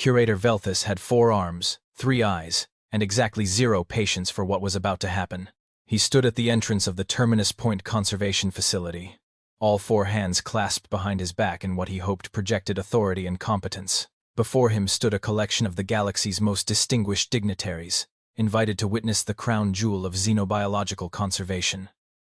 Curator Velthus had 4 arms, 3 eyes, and exactly 0 patience for what was about to happen. He stood at the entrance of the Terminus Point Conservation Facility, all 4 hands clasped behind his back in what he hoped projected authority and competence. Before him stood a collection of the galaxy's most distinguished dignitaries, invited to witness the crown jewel of xenobiological conservation.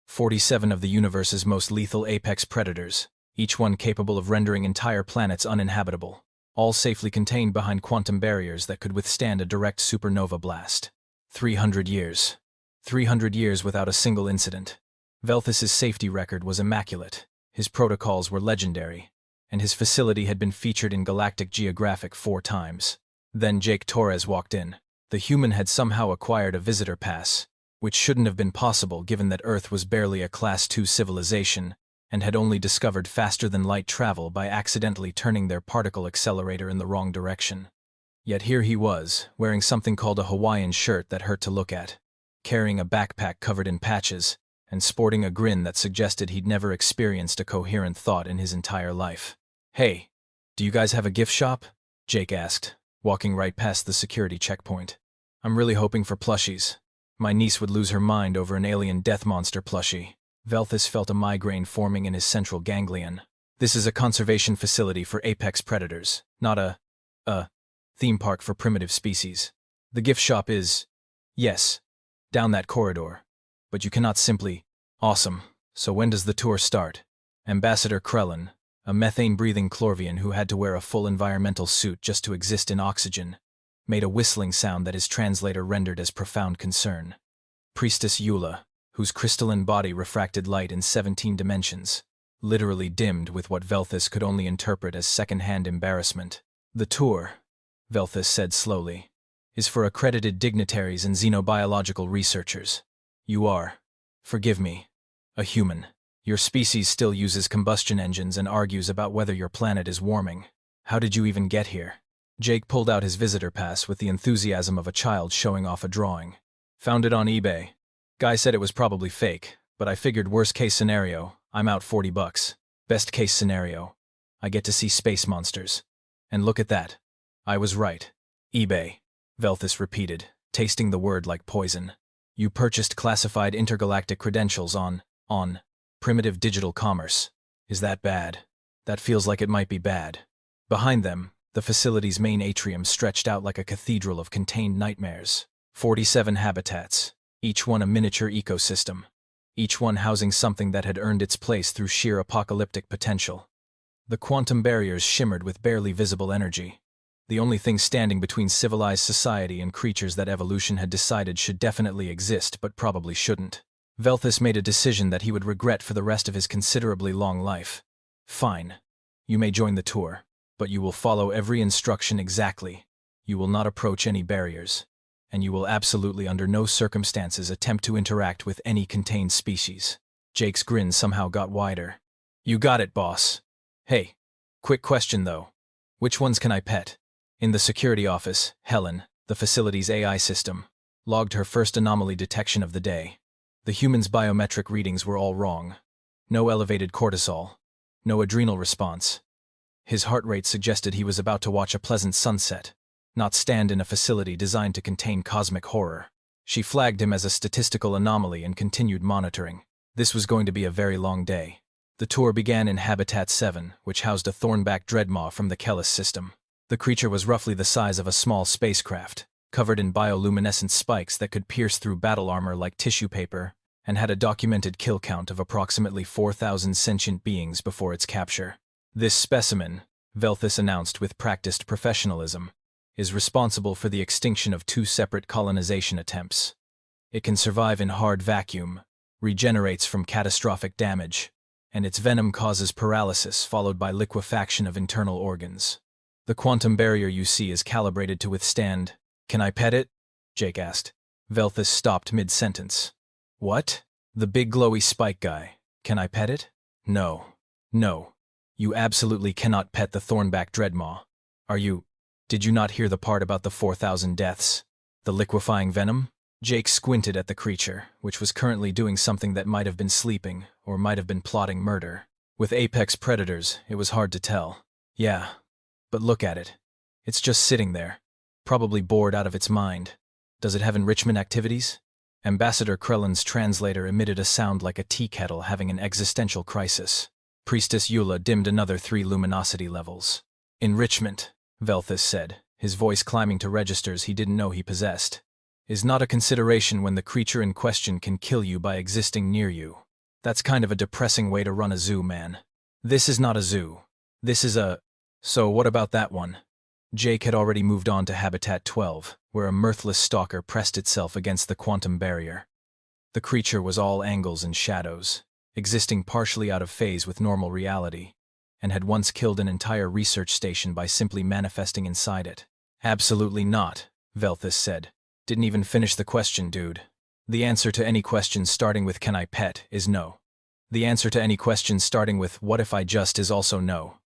47 of the universe's most lethal apex predators, each one capable of rendering entire planets uninhabitable, all safely contained behind quantum barriers that could withstand a direct supernova blast. 300 years. 300 years without a single incident. Velthus's safety record was immaculate, his protocols were legendary, and his facility had been featured in Galactic Geographic 4 times. Then Jake Torres walked in. The human had somehow acquired a visitor pass, which shouldn't have been possible given that Earth was barely a Class II civilization and had only discovered faster-than-light travel by accidentally turning their particle accelerator in the wrong direction. Yet here he was, wearing something called a Hawaiian shirt that hurt to look at, carrying a backpack covered in patches, and sporting a grin that suggested he'd never experienced a coherent thought in his entire life. "Hey, do you guys have a gift shop?" Jake asked, walking right past the security checkpoint. "I'm really hoping for plushies. My niece would lose her mind over an alien death monster plushie." Velthus felt a migraine forming in his central ganglion. "This is a conservation facility for apex predators, not a theme park for primitive species. The gift shop is, yes, down that corridor. But you cannot simply..." "Awesome. So when does the tour start?" Ambassador Krellin, a methane-breathing Chlorvian who had to wear a full environmental suit just to exist in oxygen, made a whistling sound that his translator rendered as profound concern. Priestess Eula, whose crystalline body refracted light in 17 dimensions, literally dimmed with what Velthus could only interpret as second-hand embarrassment. "The tour," Velthus said slowly, "is for accredited dignitaries and xenobiological researchers. You are, forgive me, a human. Your species still uses combustion engines and argues about whether your planet is warming. How did you even get here?" Jake pulled out his visitor pass with the enthusiasm of a child showing off a drawing. "Found it on eBay. Guy said it was probably fake, but I figured worst case scenario, I'm out $40. Best case scenario, I get to see space monsters. And look at that. I was right. eBay," Velthus repeated, tasting the word like poison. "You purchased classified intergalactic credentials on primitive digital commerce. Is that bad?" "That feels like it might be bad." Behind them, the facility's main atrium stretched out like a cathedral of contained nightmares. 47 habitats, each one a miniature ecosystem, each one housing something that had earned its place through sheer apocalyptic potential. The quantum barriers shimmered with barely visible energy, the only thing standing between civilized society and creatures that evolution had decided should definitely exist but probably shouldn't. Velthus made a decision that he would regret for the rest of his considerably long life. "Fine. You may join the tour, but you will follow every instruction exactly. You will not approach any barriers, and you will absolutely under no circumstances attempt to interact with any contained species." Jake's grin somehow got wider. "You got it, boss. Hey, quick question though. Which ones can I pet?" In the security office, Helen, the facility's AI system, logged her first anomaly detection of the day. The human's biometric readings were all wrong. No elevated cortisol, no adrenal response. His heart rate suggested he was about to watch a pleasant sunset, not stand in a facility designed to contain cosmic horror. She flagged him as a statistical anomaly and continued monitoring. This was going to be a very long day. The tour began in Habitat 7, which housed a thornback dreadmaw from the Kellis system. The creature was roughly the size of a small spacecraft, covered in bioluminescent spikes that could pierce through battle armor like tissue paper, and had a documented kill count of approximately 4,000 sentient beings before its capture. "This specimen," Velthus announced with practiced professionalism, "is responsible for the extinction of 2 separate colonization attempts. It can survive in hard vacuum, regenerates from catastrophic damage, and its venom causes paralysis followed by liquefaction of internal organs. The quantum barrier you see is calibrated to withstand..." "Can I pet it?" Jake asked. Velthus stopped mid-sentence. "What? The big glowy spike guy. Can I pet it?" "No. No. You absolutely cannot pet the thornback dreadmaw. Did you not hear the part about the 4,000 deaths? The liquefying venom?" Jake squinted at the creature, which was currently doing something that might have been sleeping, or might have been plotting murder. With apex predators, it was hard to tell. "Yeah. But look at it. It's just sitting there, probably bored out of its mind. Does it have enrichment activities? Ambassador Krellin's translator emitted a sound like a tea kettle having an existential crisis. Priestess Eula dimmed another 3 luminosity levels. Enrichment, Velthus said, his voice climbing to registers he didn't know he possessed, is not a consideration when the creature in question can kill you by existing near you. That's kind of a depressing way to run a zoo, man. This is not a zoo. This is a... So what about that one? Jake had already moved on to Habitat 12, where a mirthless stalker pressed itself against the quantum barrier. The creature was all angles and shadows, existing partially out of phase with normal reality, and had once killed an entire research station by simply manifesting inside it. Absolutely not, Velthus said. Didn't even finish the question, dude. The answer to any question starting with "can I pet" is no. The answer to any question starting with "what if I just" is also no.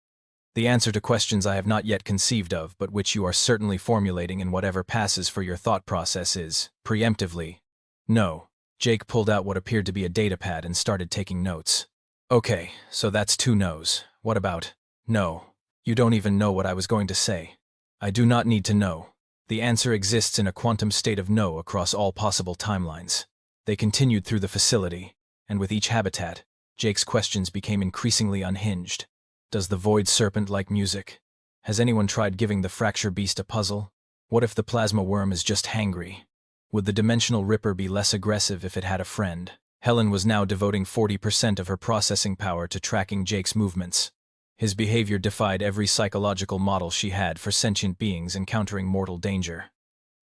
The answer to questions I have not yet conceived of but which you are certainly formulating in whatever passes for your thought process is, preemptively, no. Jake pulled out what appeared to be a datapad and started taking notes. Okay, so that's 2 no's. What about, no? You don't even know what I was going to say. I do not need to know. The answer exists in a quantum state of no across all possible timelines. They continued through the facility, and with each habitat, Jake's questions became increasingly unhinged. Does the void serpent like music? Has anyone tried giving the fracture beast a puzzle? What if the plasma worm is just hangry? Would the dimensional ripper be less aggressive if it had a friend? Helen was now devoting 40% of her processing power to tracking Jake's movements. His behavior defied every psychological model she had for sentient beings encountering mortal danger.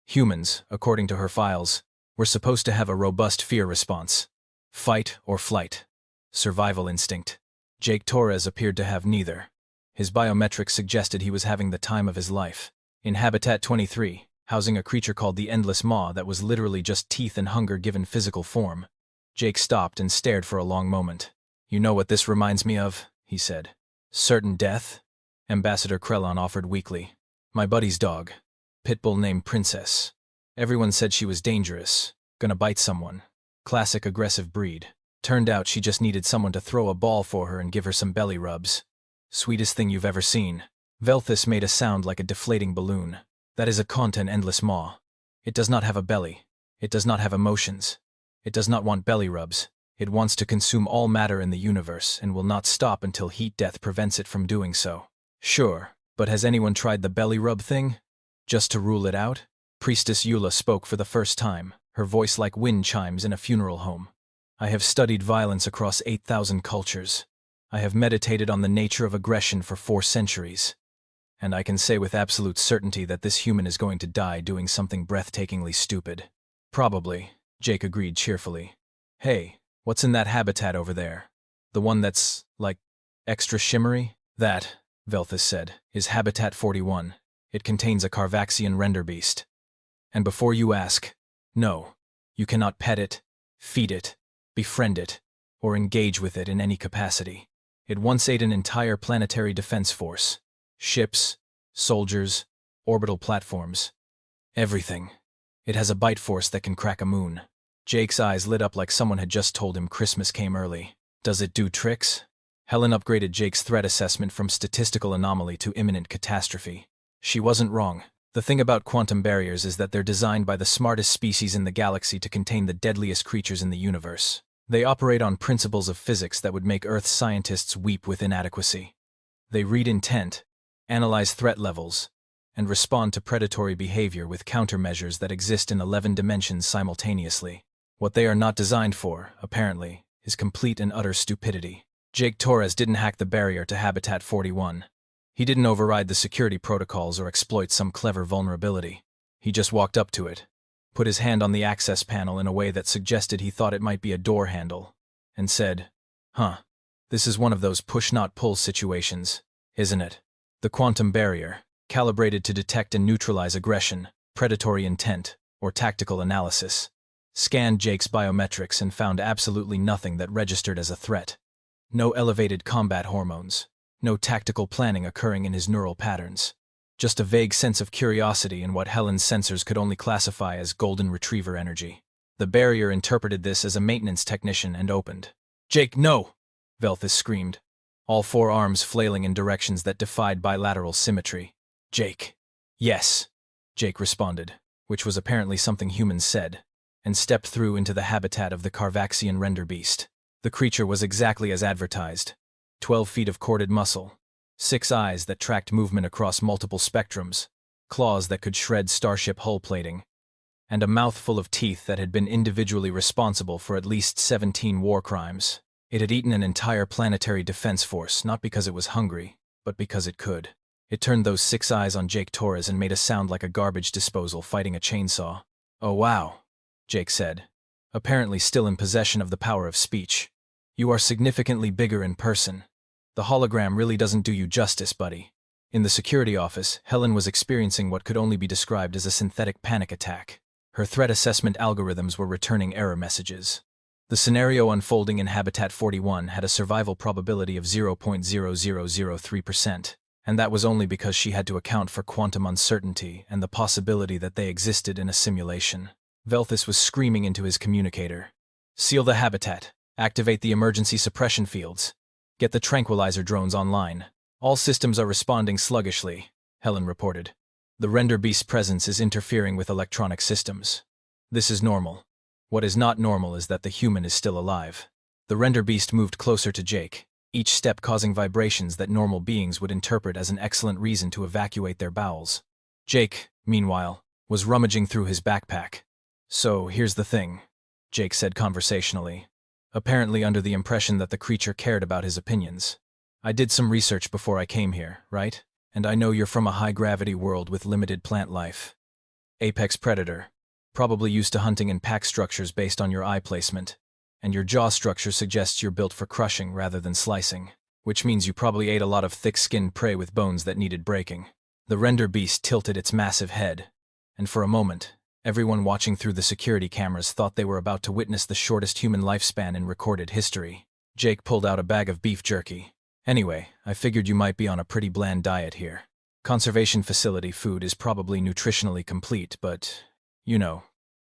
Humans, according to her files, were supposed to have a robust fear response. Fight or flight. Survival instinct. Jake Torres appeared to have neither. His biometrics suggested he was having the time of his life. In Habitat 23, housing a creature called the Endless Maw that was literally just teeth and hunger given physical form, Jake stopped and stared for a long moment. You know what this reminds me of? He said. Certain death? Ambassador Krellin offered weakly. My buddy's dog. Pitbull named Princess. Everyone said she was dangerous, gonna bite someone. Classic aggressive breed. Turned out she just needed someone to throw a ball for her and give her some belly rubs. Sweetest thing you've ever seen. Velthus made a sound like a deflating balloon. That is a content endless maw. It does not have a belly. It does not have emotions. It does not want belly rubs. It wants to consume all matter in the universe and will not stop until heat death prevents it from doing so. Sure, but has anyone tried the belly rub thing? Just to rule it out? Priestess Eula spoke for the first time, her voice like wind chimes in a funeral home. I have studied violence across 8,000 cultures. I have meditated on the nature of aggression for 4 centuries. And I can say with absolute certainty that this human is going to die doing something breathtakingly stupid. Probably, Jake agreed cheerfully. Hey, what's in that habitat over there? The one that's, like, extra shimmery? That, Velthus said, is Habitat 41. It contains a Carvaxian render beast. And before you ask, no, you cannot pet it, feed it, befriend it, or engage with it in any capacity. It once ate an entire planetary defense force. Ships, soldiers, orbital platforms. Everything. It has a bite force that can crack a moon. Jake's eyes lit up like someone had just told him Christmas came early. Does it do tricks? Helen upgraded Jake's threat assessment from statistical anomaly to imminent catastrophe. She wasn't wrong. The thing about quantum barriers is that they're designed by the smartest species in the galaxy to contain the deadliest creatures in the universe. They operate on principles of physics that would make Earth's scientists weep with inadequacy. They read intent, analyze threat levels, and respond to predatory behavior with countermeasures that exist in 11 dimensions simultaneously. What they are not designed for, apparently, is complete and utter stupidity. Jake Torres didn't hack the barrier to Habitat 41. He didn't override the security protocols or exploit some clever vulnerability. He just walked up to it, put his hand on the access panel in a way that suggested he thought it might be a door handle, and said, this is one of those push-not-pull situations, isn't it? The quantum barrier, calibrated to detect and neutralize aggression, predatory intent, or tactical analysis, scanned Jake's biometrics and found absolutely nothing that registered as a threat. No elevated combat hormones. No tactical planning occurring in his neural patterns. Just a vague sense of curiosity in what Helen's sensors could only classify as golden retriever energy. The barrier interpreted this as a maintenance technician and opened. Jake, no! Velthus screamed, all 4 arms flailing in directions that defied bilateral symmetry. Jake. Yes, Jake responded, which was apparently something humans said, and stepped through into the habitat of the Carvaxian render beast. The creature was exactly as advertised. 12 feet of corded muscle, 6 eyes that tracked movement across multiple spectrums, claws that could shred starship hull plating, and a mouthful of teeth that had been individually responsible for at least 17 war crimes. It had eaten an entire planetary defense force, not because it was hungry, but because it could. It turned those 6 eyes on Jake Torres and made a sound like a garbage disposal fighting a chainsaw. "Oh wow," Jake said, apparently still in possession of the power of speech. "You are significantly bigger in person. The hologram really doesn't do you justice, buddy." In the security office, Helen was experiencing what could only be described as a synthetic panic attack. Her threat assessment algorithms were returning error messages. The scenario unfolding in Habitat 41 had a survival probability of 0.0003%, and that was only because she had to account for quantum uncertainty and the possibility that they existed in a simulation. Velthus was screaming into his communicator. "Seal the habitat. Activate the emergency suppression fields. Get the tranquilizer drones online. All systems are responding sluggishly," Helen reported. "The render beast's presence is interfering with electronic systems. This is normal. What is not normal is that the human is still alive." The render beast moved closer to Jake, each step causing vibrations that normal beings would interpret as an excellent reason to evacuate their bowels. Jake, meanwhile, was rummaging through his backpack. "So, here's the thing," Jake said conversationally, apparently under the impression that the creature cared about his opinions. "I did some research before I came here, right? And I know you're from a high-gravity world with limited plant life. Apex predator, probably used to hunting in pack structures based on your eye placement, and your jaw structure suggests you're built for crushing rather than slicing, which means you probably ate a lot of thick-skinned prey with bones that needed breaking." The render beast tilted its massive head, and for a moment, everyone watching through the security cameras thought they were about to witness the shortest human lifespan in recorded history. Jake pulled out a bag of beef jerky. "Anyway, I figured you might be on a pretty bland diet here. Conservation facility food is probably nutritionally complete, but, you know,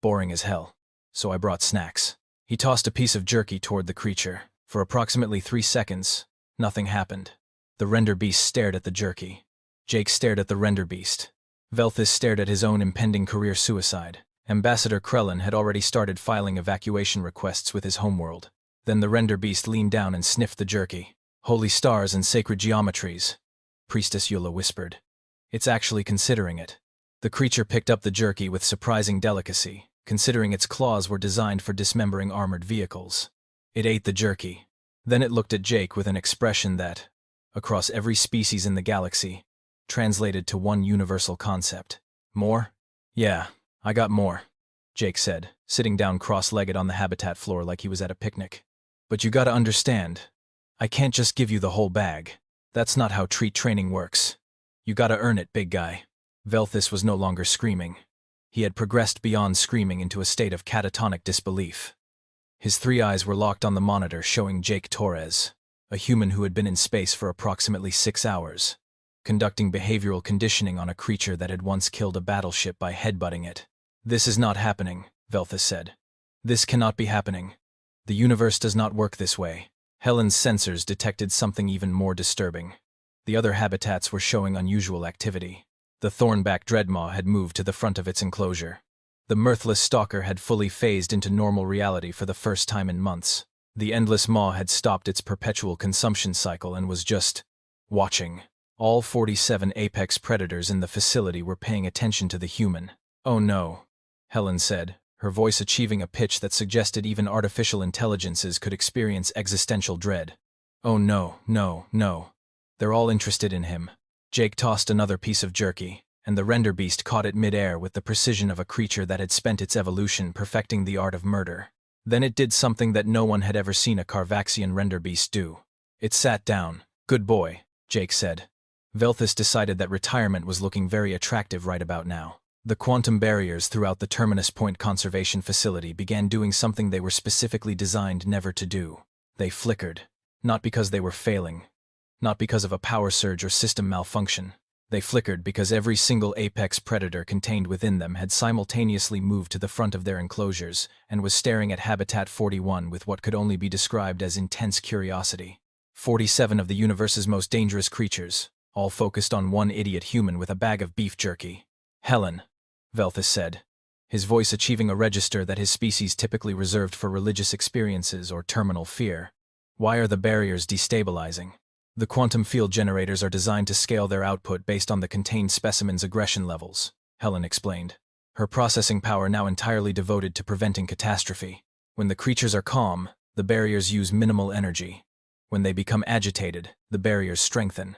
boring as hell. So I brought snacks." He tossed a piece of jerky toward the creature. For approximately 3 seconds, nothing happened. The render beast stared at the jerky. Jake stared at the render beast. Velthus stared at his own impending career suicide. Ambassador Krellin had already started filing evacuation requests with his homeworld. Then the render beast leaned down and sniffed the jerky. "Holy stars and sacred geometries," Priestess Eula whispered. "It's actually considering it." The creature picked up the jerky with surprising delicacy, considering its claws were designed for dismembering armored vehicles. It ate the jerky. Then it looked at Jake with an expression that, across every species in the galaxy, translated to one universal concept. "More? Yeah, I got more," Jake said, sitting down cross-legged on the habitat floor like he was at a picnic. "But you gotta understand, I can't just give you the whole bag. That's not how treat training works. You gotta earn it, big guy." Velthus was no longer screaming. He had progressed beyond screaming into a state of catatonic disbelief. His 3 eyes were locked on the monitor showing Jake Torres, a human who had been in space for approximately 6 hours, conducting behavioral conditioning on a creature that had once killed a battleship by headbutting it. "This is not happening," Velthus said. "This cannot be happening. The universe does not work this way." Helen's sensors detected something even more disturbing. The other habitats were showing unusual activity. The thornback dreadmaw had moved to the front of its enclosure. The mirthless stalker had fully phased into normal reality for the first time in months. The endless maw had stopped its perpetual consumption cycle and was just watching. All 47 apex predators in the facility were paying attention to the human. "Oh no," Helen said, her voice achieving a pitch that suggested even artificial intelligences could experience existential dread. "Oh no, no, no. They're all interested in him." Jake tossed another piece of jerky, and the render beast caught it mid-air with the precision of a creature that had spent its evolution perfecting the art of murder. Then it did something that no one had ever seen a Carvaxian render beast do. It sat down. "Good boy," Jake said. Velthus decided that retirement was looking very attractive right about now. The quantum barriers throughout the Terminus Point Conservation Facility began doing something they were specifically designed never to do. They flickered. Not because they were failing. Not because of a power surge or system malfunction. They flickered because every single apex predator contained within them had simultaneously moved to the front of their enclosures and was staring at Habitat 41 with what could only be described as intense curiosity. 47 of the universe's most dangerous creatures, all focused on one idiot human with a bag of beef jerky. Helen, Velthus said, his voice achieving a register that his species typically reserved for religious experiences or terminal fear. Why are the barriers destabilizing? The quantum field generators are designed to scale their output based on the contained specimen's aggression levels, Helen explained, her processing power now entirely devoted to preventing catastrophe. When the creatures are calm, the barriers use minimal energy. When they become agitated, the barriers strengthen.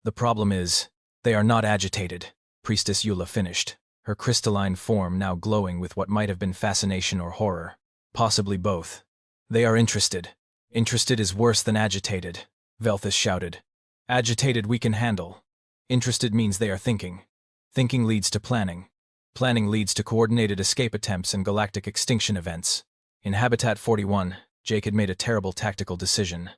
The problem is, they are not agitated, Priestess Eula finished, her crystalline form now glowing with what might have been fascination or horror. Possibly both. They are interested. Interested is worse than agitated, Velthus shouted. Agitated we can handle. Interested means they are thinking. Thinking leads to planning. Planning leads to coordinated escape attempts and galactic extinction events. In Habitat 41, Jake had made a terrible tactical decision,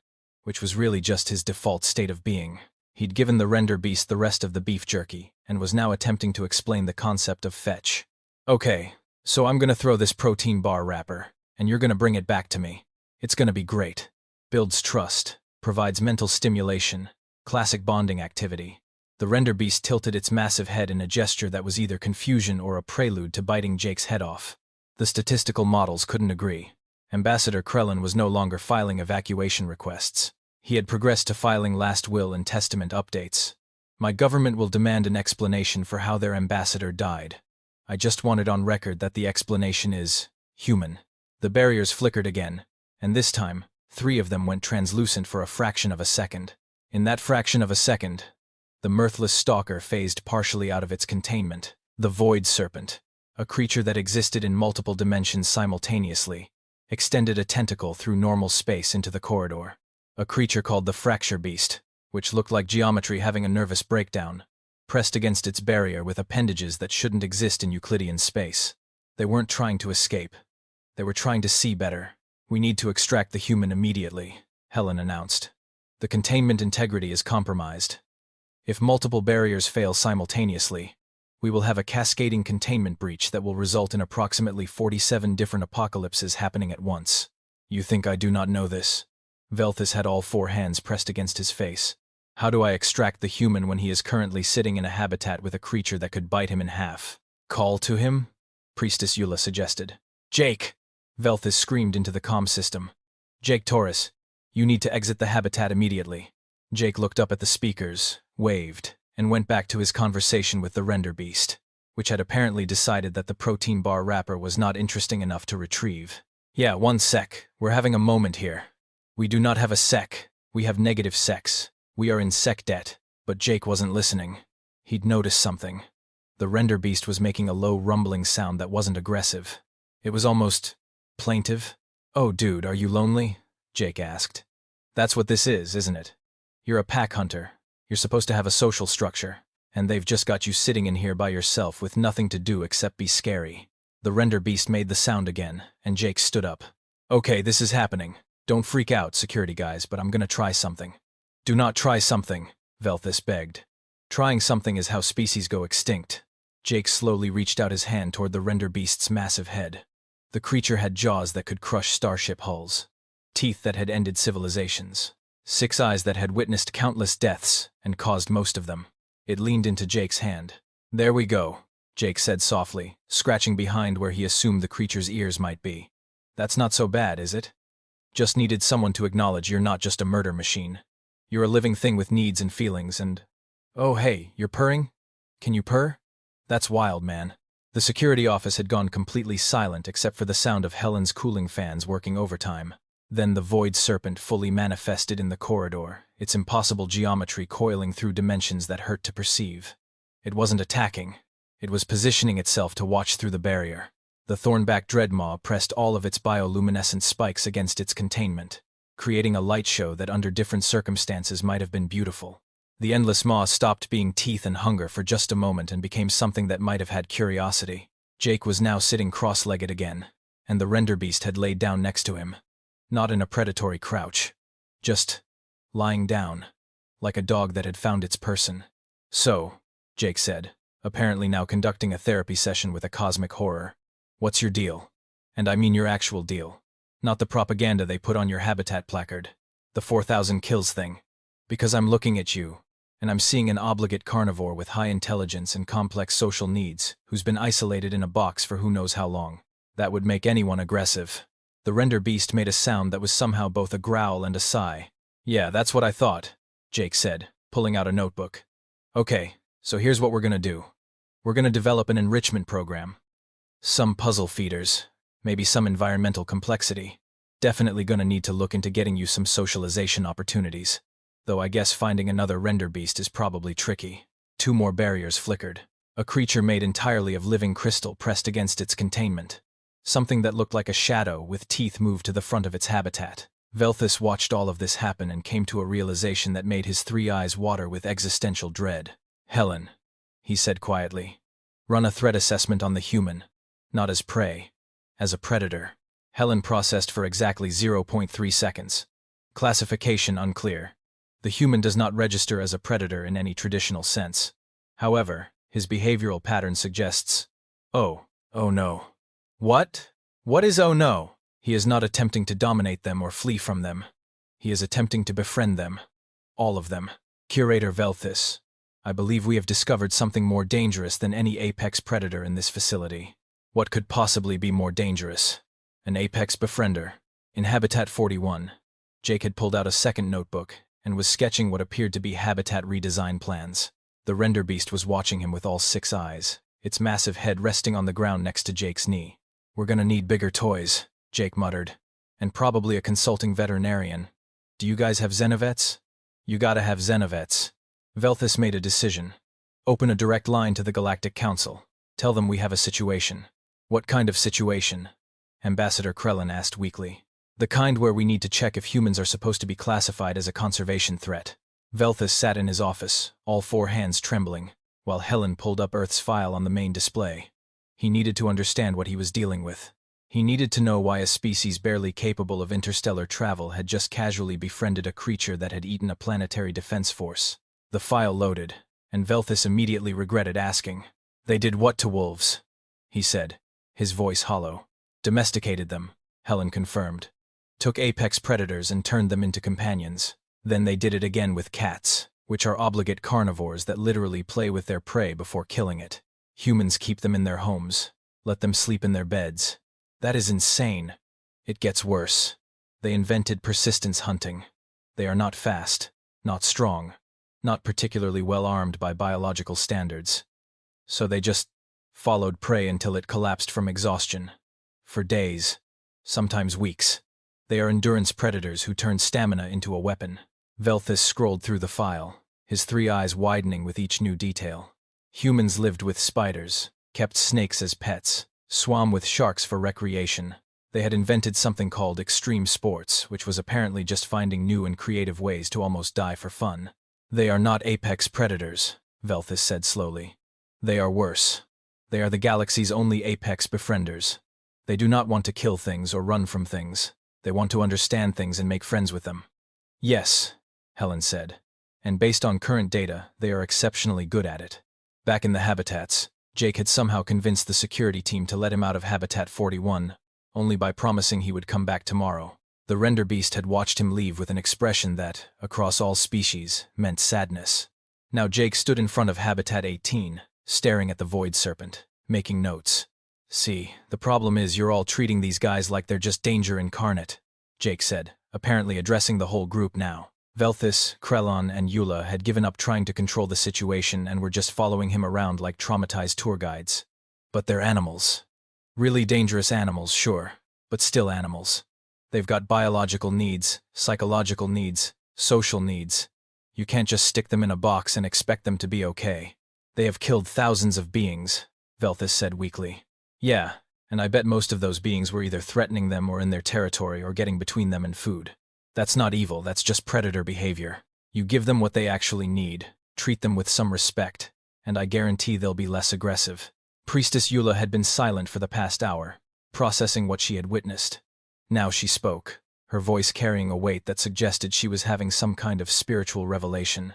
which was really just his default state of being. He'd given the render beast the rest of the beef jerky, and was now attempting to explain the concept of fetch. Okay, so I'm gonna throw this protein bar wrapper, and you're gonna bring it back to me. It's gonna be great. Builds trust, provides mental stimulation, classic bonding activity. The render beast tilted its massive head in a gesture that was either confusion or a prelude to biting Jake's head off. The statistical models couldn't agree. Ambassador Krellin was no longer filing evacuation requests. He had progressed to filing last will and testament updates. My government will demand an explanation for how their ambassador died. I just wanted on record that the explanation is human. The barriers flickered again, and this time, 3 of them went translucent for a fraction of a second. In that fraction of a second, the mirthless stalker phased partially out of its containment. The Void Serpent, a creature that existed in multiple dimensions simultaneously, extended a tentacle through normal space into the corridor. A creature called the Fracture Beast, which looked like geometry having a nervous breakdown, pressed against its barrier with appendages that shouldn't exist in Euclidean space. They weren't trying to escape. They were trying to see better. We need to extract the human immediately, Helen announced. The containment integrity is compromised. If multiple barriers fail simultaneously, we will have a cascading containment breach that will result in approximately 47 different apocalypses happening at once. You think I do not know this? Velthus had all 4 hands pressed against his face. How do I extract the human when he is currently sitting in a habitat with a creature that could bite him in half? Call to him? Priestess Eula suggested. Jake! Velthus screamed into the comm system. Jake Torres, you need to exit the habitat immediately. Jake looked up at the speakers, waved, and went back to his conversation with the render beast, which had apparently decided that the protein bar wrapper was not interesting enough to retrieve. Yeah, 1 sec. We're having a moment here. We do not have a sec. We have negative sex. We are in sec debt. But Jake wasn't listening. He'd noticed something. The render beast was making a low rumbling sound that wasn't aggressive. It was almost plaintive. Oh dude, are you lonely? Jake asked. That's what this is, isn't it? You're a pack hunter. You're supposed to have a social structure, and they've just got you sitting in here by yourself with nothing to do except be scary. The render beast made the sound again, and Jake stood up. Okay, this is happening. Don't freak out, security guys, but I'm gonna try something. Do not try something, Velthus begged. Trying something is how species go extinct. Jake slowly reached out his hand toward the render beast's massive head. The creature had jaws that could crush starship hulls, teeth that had ended civilizations, 6 eyes that had witnessed countless deaths and caused most of them. It leaned into Jake's hand. There we go, Jake said softly, scratching behind where he assumed the creature's ears might be. That's not so bad, is it? Just needed someone to acknowledge you're not just a murder machine. You're a living thing with needs and feelings and… Oh hey, you're purring? Can you purr? That's wild, man. The security office had gone completely silent except for the sound of Helen's cooling fans working overtime. Then the Void Serpent fully manifested in the corridor, its impossible geometry coiling through dimensions that hurt to perceive. It wasn't attacking. It was positioning itself to watch through the barrier. The thornback dreadmaw pressed all of its bioluminescent spikes against its containment, creating a light show that under different circumstances might have been beautiful. The endless maw stopped being teeth and hunger for just a moment and became something that might have had curiosity. Jake was now sitting cross-legged again, and the render beast had laid down next to him. Not in a predatory crouch. Just lying down, like a dog that had found its person. So, Jake said, apparently now conducting a therapy session with a cosmic horror. What's your deal? And I mean your actual deal. Not the propaganda they put on your habitat placard. The 4,000 kills thing. Because I'm looking at you, And I'm seeing an obligate carnivore with high intelligence and complex social needs, who's been isolated in a box for who knows how long. That would make anyone aggressive. The render beast made a sound that was somehow both a growl and a sigh. Yeah, that's what I thought, Jake said, pulling out a notebook. Okay, so here's what we're gonna do. We're gonna develop an enrichment program. Some puzzle feeders, maybe some environmental complexity. Definitely gonna need to look into getting you some socialization opportunities. Though I guess finding another render beast is probably tricky. 2 more barriers flickered. A creature made entirely of living crystal pressed against its containment. Something that looked like a shadow with teeth moved to the front of its habitat. Velthus watched all of this happen and came to a realization that made his 3 eyes water with existential dread. Helen, he said quietly, run a threat assessment on the human. Not as prey, as a predator. Helen processed for exactly 0.3 seconds. Classification unclear. The human does not register as a predator in any traditional sense. However, his behavioral pattern suggests, oh no. What? What is oh no? He is not attempting to dominate them or flee from them. He is attempting to befriend them. All of them. Curator Velthus, I believe we have discovered something more dangerous than any apex predator in this facility. What could possibly be more dangerous? An apex befriender. In Habitat 41, Jake had pulled out a second notebook and was sketching what appeared to be habitat redesign plans. The render beast was watching him with all 6 eyes, its massive head resting on the ground next to Jake's knee. We're gonna need bigger toys, Jake muttered, and probably a consulting veterinarian. Do you guys have xenovets? You gotta have xenovets. Velthus made a decision. Open a direct line to the Galactic Council. Tell them we have a situation. What kind of situation? Ambassador Krellin asked weakly. The kind where we need to check if humans are supposed to be classified as a conservation threat. Velthus sat in his office, all 4 hands trembling, while Helen pulled up Earth's file on the main display. He needed to understand what he was dealing with. He needed to know why a species barely capable of interstellar travel had just casually befriended a creature that had eaten a planetary defense force. The file loaded, and Velthus immediately regretted asking. They did what to wolves? He said, his voice hollow. Domesticated them, Helen confirmed. Took apex predators and turned them into companions. Then they did it again with cats, which are obligate carnivores that literally play with their prey before killing it. Humans keep them in their homes, let them sleep in their beds. That is insane. It gets worse. They invented persistence hunting. They are not fast, not strong, not particularly well armed by biological standards. So they just followed prey until it collapsed from exhaustion. For days, sometimes weeks. They are endurance predators who turn stamina into a weapon. Velthus scrolled through the file, his 3 eyes widening with each new detail. Humans lived with spiders, kept snakes as pets, swam with sharks for recreation. They had invented something called extreme sports, which was apparently just finding new and creative ways to almost die for fun. They are not apex predators, Velthus said slowly. They are worse. They are the galaxy's only apex befrienders. They do not want to kill things or run from things. They want to understand things and make friends with them. Yes, Helen said. And based on current data, they are exceptionally good at it. Back in the habitats, Jake had somehow convinced the security team to let him out of Habitat 41, only by promising he would come back tomorrow. The render beast had watched him leave with an expression that, across all species, meant sadness. Now Jake stood in front of Habitat 18, staring at the void serpent, making notes. See, the problem is you're all treating these guys like they're just danger incarnate, Jake said, apparently addressing the whole group now. Velthus, Krellin, and Eula had given up trying to control the situation and were just following him around like traumatized tour guides. But they're animals. Really dangerous animals, sure, but still animals. They've got biological needs, psychological needs, social needs. You can't just stick them in a box and expect them to be okay. They have killed thousands of beings, Velthus said weakly. Yeah, and I bet most of those beings were either threatening them or in their territory or getting between them and food. That's not evil, that's just predator behavior. You give them what they actually need, treat them with some respect, and I guarantee they'll be less aggressive. Priestess Eula had been silent for the past hour, processing what she had witnessed. Now she spoke, her voice carrying a weight that suggested she was having some kind of spiritual revelation.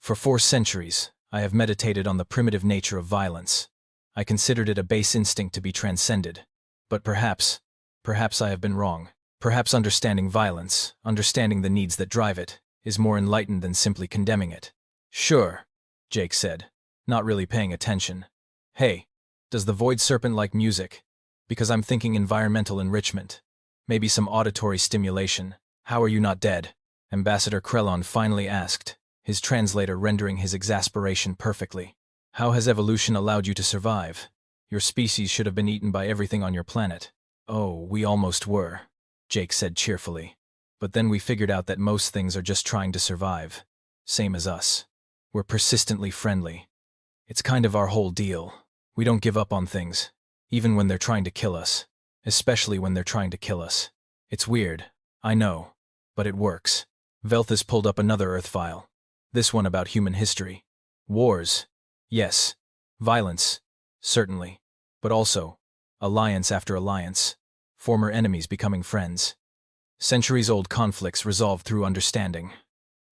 For 4 centuries, I have meditated on the primitive nature of violence. I considered it a base instinct to be transcended. But perhaps I have been wrong. Perhaps understanding violence, understanding the needs that drive it, is more enlightened than simply condemning it. Sure, Jake said, not really paying attention. Hey, does the void serpent like music? Because I'm thinking environmental enrichment. Maybe some auditory stimulation. How are you not dead? Ambassador Krellon finally asked, his translator rendering his exasperation perfectly. How has evolution allowed you to survive? Your species should have been eaten by everything on your planet. Oh, we almost were, Jake said cheerfully. But then we figured out that most things are just trying to survive. Same as us. We're persistently friendly. It's kind of our whole deal. We don't give up on things, even when they're trying to kill us. Especially when they're trying to kill us. It's weird, I know, but it works. Velthus pulled up another Earth file. This one about human history. Wars. Yes. Violence. Certainly. But also, alliance after alliance. Former enemies becoming friends. Centuries-old conflicts resolved through understanding.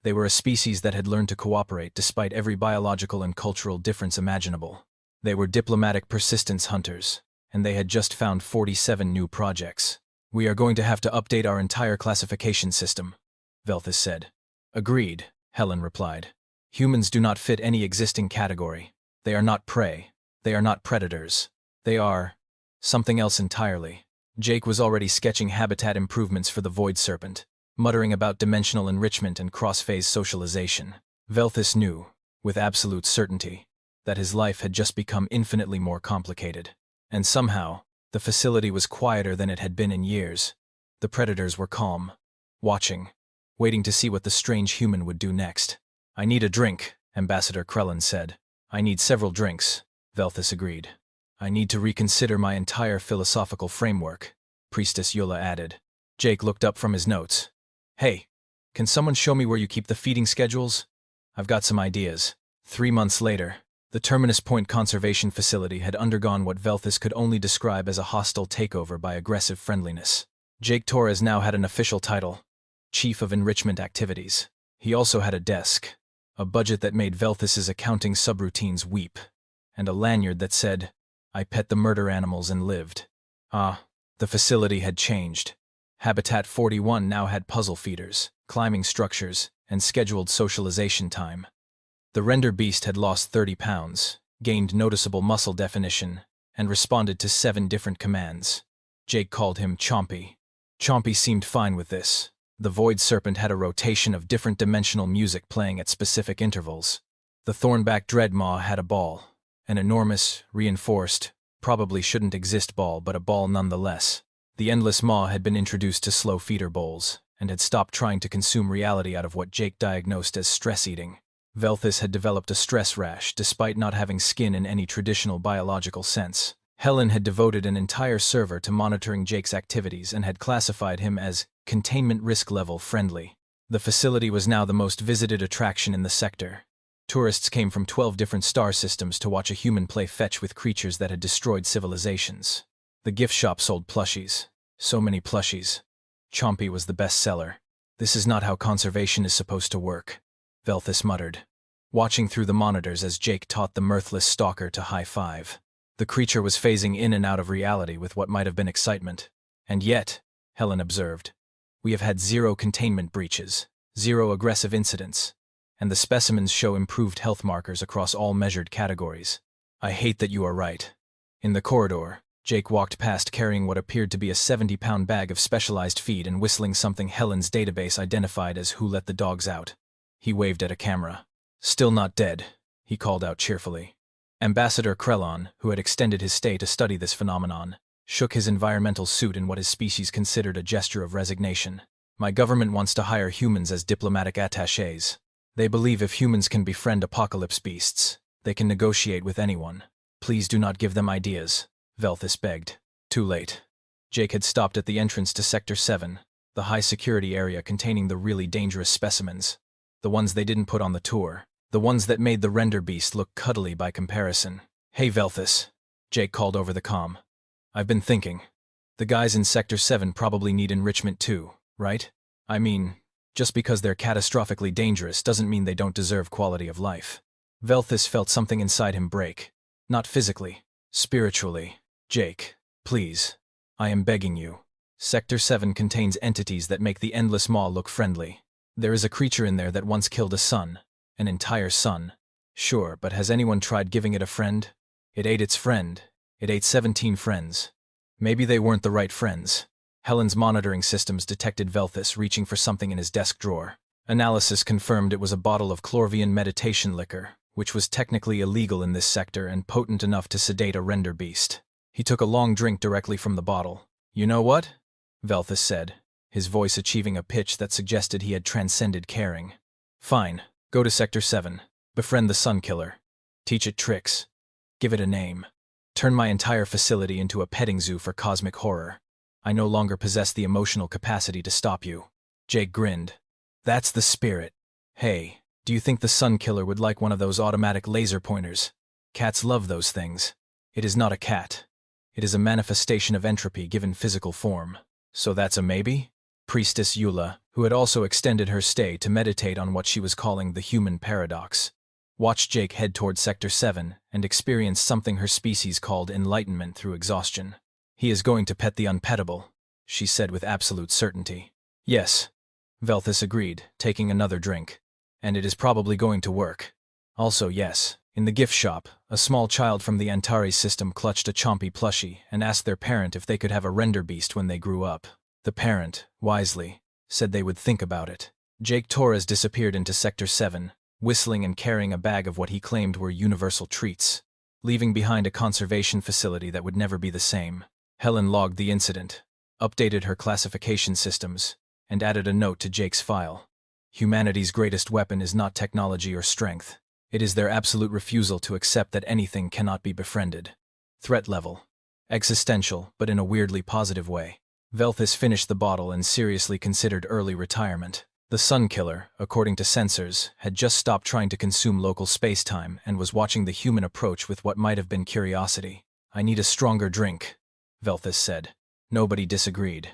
They were a species that had learned to cooperate despite every biological and cultural difference imaginable. They were diplomatic persistence hunters, and they had just found 47 new projects. We are going to have to update our entire classification system, Velthus said. Agreed, Helen replied. Humans do not fit any existing category. They are not prey. They are not predators. They are something else entirely. Jake was already sketching habitat improvements for the void serpent, muttering about dimensional enrichment and cross-phase socialization. Velthus knew, with absolute certainty, that his life had just become infinitely more complicated. And somehow, the facility was quieter than it had been in years. The predators were calm, watching, waiting to see what the strange human would do next. I need a drink, Ambassador Krellon said. I need several drinks, Velthus agreed. I need to reconsider my entire philosophical framework, Priestess Yula added. Jake looked up from his notes. Hey, can someone show me where you keep the feeding schedules? I've got some ideas. 3 months later, the Terminus Point Conservation Facility had undergone what Velthus could only describe as a hostile takeover by aggressive friendliness. Jake Torres now had an official title, Chief of Enrichment Activities. He also had a desk, a budget that made Velthus's accounting subroutines weep, and a lanyard that said, I pet the murder animals and lived. The facility had changed. Habitat 41 now had puzzle feeders, climbing structures, and scheduled socialization time. The render beast had lost 30 pounds, gained noticeable muscle definition, and responded to 7 different commands. Jake called him Chompy. Chompy seemed fine with this. The void serpent had a rotation of different dimensional music playing at specific intervals. The thornback dreadmaw had a ball, an enormous, reinforced, probably shouldn't exist ball, but a ball nonetheless. The endless maw had been introduced to slow feeder bowls, and had stopped trying to consume reality out of what Jake diagnosed as stress eating. Velthus had developed a stress rash despite not having skin in any traditional biological sense. Helen had devoted an entire server to monitoring Jake's activities and had classified him as containment risk level friendly. The facility was now the most visited attraction in the sector. Tourists came from 12 different star systems to watch a human play fetch with creatures that had destroyed civilizations. The gift shop sold plushies. So many plushies. Chompy was the best seller. This is not how conservation is supposed to work, Velthus muttered, watching through the monitors as Jake taught the mirthless stalker to high-five. The creature was phasing in and out of reality with what might have been excitement. And yet, Helen observed, we have had 0 containment breaches, 0 aggressive incidents, and the specimens show improved health markers across all measured categories. I hate that you are right. In the corridor, Jake walked past carrying what appeared to be a 70-pound bag of specialized feed and whistling something Helen's database identified as Who Let the Dogs Out. He waved at a camera. Still not dead, he called out cheerfully. Ambassador Krellon, who had extended his stay to study this phenomenon, shook his environmental suit in what his species considered a gesture of resignation. My government wants to hire humans as diplomatic attachés. They believe if humans can befriend apocalypse beasts, they can negotiate with anyone. Please do not give them ideas, Velthus begged. Too late. Jake had stopped at the entrance to Sector 7, the high-security area containing the really dangerous specimens. The ones they didn't put on the tour. The ones that made the render beast look cuddly by comparison. Hey Velthus, Jake called over the comm. I've been thinking. The guys in Sector 7 probably need enrichment too, right? I mean, just because they're catastrophically dangerous doesn't mean they don't deserve quality of life. Velthus felt something inside him break. Not physically, spiritually. Jake, please. I am begging you. Sector 7 contains entities that make the Endless Maw look friendly. There is a creature in there that once killed a son, An entire sun. Sure, but has anyone tried giving it a friend? It ate its friend. It ate 17 friends. Maybe they weren't the right friends. Helen's monitoring systems detected Velthus reaching for something in his desk drawer. Analysis confirmed it was a bottle of Chlorvian meditation liquor, which was technically illegal in this sector and potent enough to sedate a render beast. He took a long drink directly from the bottle. "You know what?" Velthus said, his voice achieving a pitch that suggested he had transcended caring. "Fine. Go to Sector 7. Befriend the Sun Killer. Teach it tricks. Give it a name. Turn my entire facility into a petting zoo for cosmic horror. I no longer possess the emotional capacity to stop you." Jake grinned. "That's the spirit. Hey, do you think the Sun Killer would like one of those automatic laser pointers? Cats love those things. It is not a cat. It is a manifestation of entropy given physical form. So that's a maybe?" Priestess Eula, who had also extended her stay to meditate on what she was calling the human paradox, watched Jake head toward Sector 7 and experience something her species called enlightenment through exhaustion. "He is going to pet the unpettable," she said with absolute certainty. "Yes," Velthus agreed, taking another drink. "And it is probably going to work. Also yes." In the gift shop, a small child from the Antares system clutched a chompy plushie and asked their parent if they could have a render beast when they grew up. The parent, wisely, said they would think about it. Jake Torres disappeared into Sector 7, whistling and carrying a bag of what he claimed were universal treats, leaving behind a conservation facility that would never be the same. Helen logged the incident, updated her classification systems, and added a note to Jake's file. Humanity's greatest weapon is not technology or strength. It is their absolute refusal to accept that anything cannot be befriended. Threat level. Existential, but in a weirdly positive way. Velthus finished the bottle and seriously considered early retirement. The Sun Killer, according to sensors, had just stopped trying to consume local space-time and was watching the human approach with what might have been curiosity. "I need a stronger drink," Velthus said. Nobody disagreed.